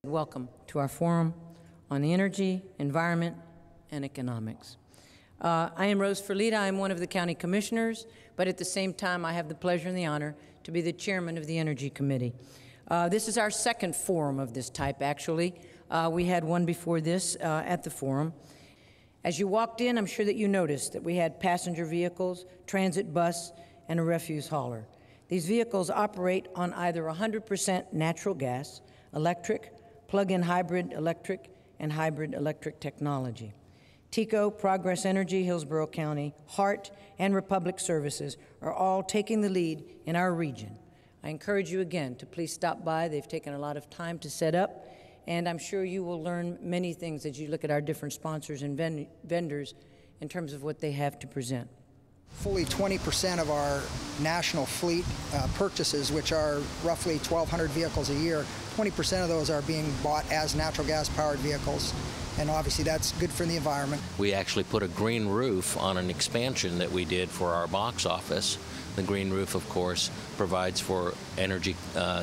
Welcome to our forum on the energy, environment, and economics. I am Rose Ferlita. I am one of the county commissioners, but at the same time, I have the pleasure and the honor to be the chairman of the Energy Committee. This is our second forum of this type, actually. We had one before this at the forum. As you walked in, I'm sure that you noticed that we had passenger vehicles, transit bus, and a refuse hauler. These vehicles operate on either 100% natural gas, electric, plug-in hybrid electric, and hybrid electric technology. TECO, Progress Energy, Hillsborough County, HART, and Republic Services are all taking the lead in our region. I encourage you again to please stop by. They've taken a lot of time to set up, and I'm sure you will learn many things as you look at our different sponsors and vendors in terms of what they have to present. Fully 20% of our national fleet purchases, which are roughly 1,200 vehicles a year, 20% of those are being bought as natural gas-powered vehicles. And obviously that's good for the environment. We actually put a green roof on an expansion that we did for our box office. The green roof, of course, provides for energy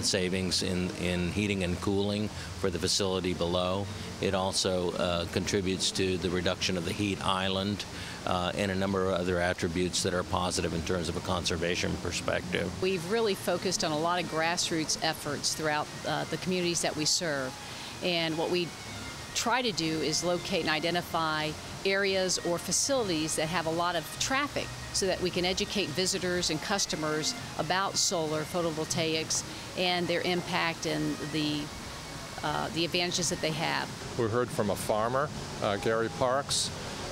savings in heating and cooling for the facility below. It also contributes to the reduction of the heat island and a number of other attributes that are positive in terms of a conservation perspective. We've really focused on a lot of grassroots efforts throughout the communities that we serve. And what we try to do is locate and identify areas or facilities that have a lot of traffic so that we can educate visitors and customers about solar photovoltaics and their impact and the advantages that they have. We heard from a farmer, Gary Parks,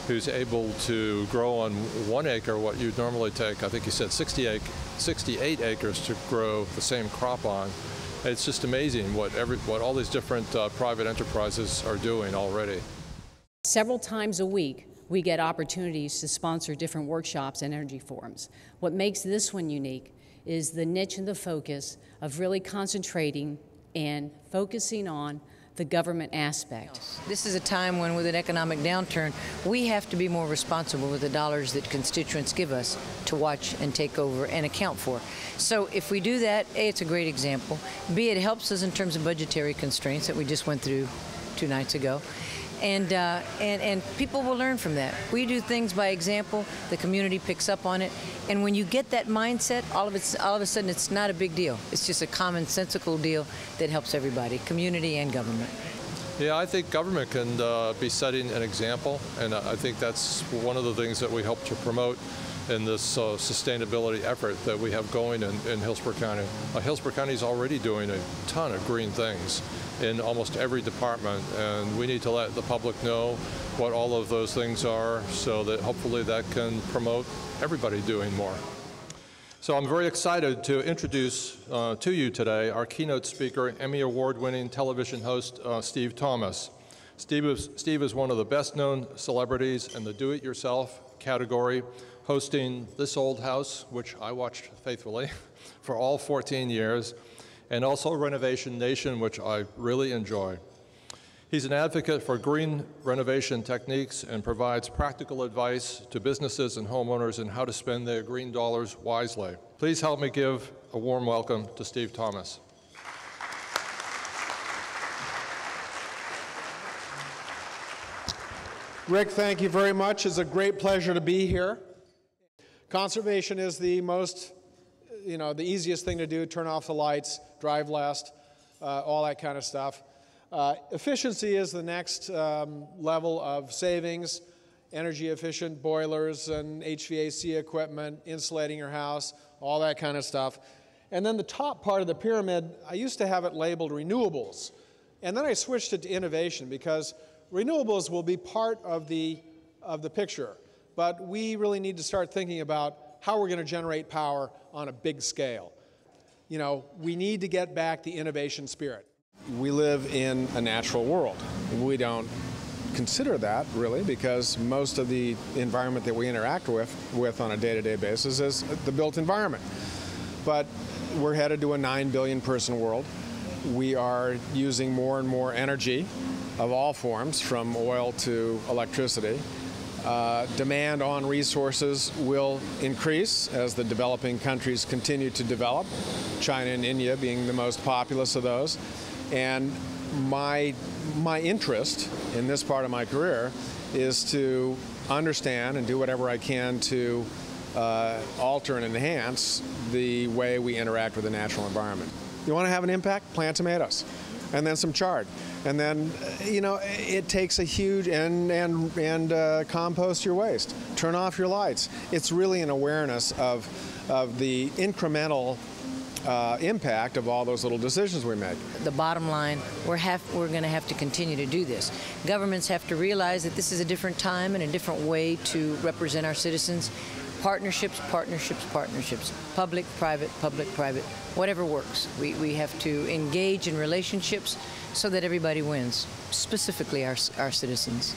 who's able to grow on 1 acre what you'd normally take, I think he said 68 acres to grow the same crop on. It's just amazing what all these different private enterprises are doing already. Several times a week, we get opportunities to sponsor different workshops and energy forums. What makes this one unique is the niche and the focus of really concentrating and focusing on the government aspect. This is a time when, with an economic downturn, we have to be more responsible with the dollars that constituents give us to watch and take over and account for. So if we do that, A, it's a great example. B, it helps us in terms of budgetary constraints that we just went through 2 nights ago. And people will learn from that. We do things by example, the community picks up on it, and when you get that mindset, all of a sudden it's not a big deal. It's just a commonsensical deal that helps everybody, community and government. Yeah, I think government can be setting an example, and I think that's one of the things that we hope to promote in this sustainability effort that we have going in Hillsborough County. Hillsborough County is already doing a ton of green things in almost every department, and we need to let the public know what all of those things are so that hopefully that can promote everybody doing more. So I'm very excited to introduce to you today our keynote speaker, Emmy Award-winning television host, Steve Thomas. Steve is one of the best-known celebrities in the do-it-yourself category, hosting This Old House, which I watched faithfully for all 14 years, and also Renovation Nation, which I really enjoy. He's an advocate for green renovation techniques and provides practical advice to businesses and homeowners on how to spend their green dollars wisely. Please help me give a warm welcome to Steve Thomas. Rick, thank you very much. It's a great pleasure to be here. Conservation is the most, the easiest thing to do, turn off the lights, drive less, all that kind of stuff. Efficiency is the next level of savings, energy efficient boilers and HVAC equipment, insulating your house, all that kind of stuff. And then the top part of the pyramid, I used to have it labeled renewables. And then I switched it to innovation because renewables will be part of the picture. But we really need to start thinking about how we're going to generate power on a big scale. We need to get back the innovation spirit. We live in a natural world. We don't consider that, really, because most of the environment that we interact with on a day-to-day basis is the built environment. But we're headed to a 9 billion person world. We are using more and more energy of all forms, from oil to electricity. Demand on resources will increase as the developing countries continue to develop, China and India being the most populous of those. And my interest in this part of my career is to understand and do whatever I can to alter and enhance the way we interact with the natural environment. You want to have an impact? Plant tomatoes, and then some chard, and then it takes a huge and compost your waste. Turn off your lights. It's really an awareness of the incremental impact of all those little decisions we make. The bottom line, we're going to have to continue to do this. Governments have to realize that this is a different time and a different way to represent our citizens. Partnerships, partnerships, partnerships. Public, private, whatever works. We have to engage in relationships so that everybody wins, specifically our citizens.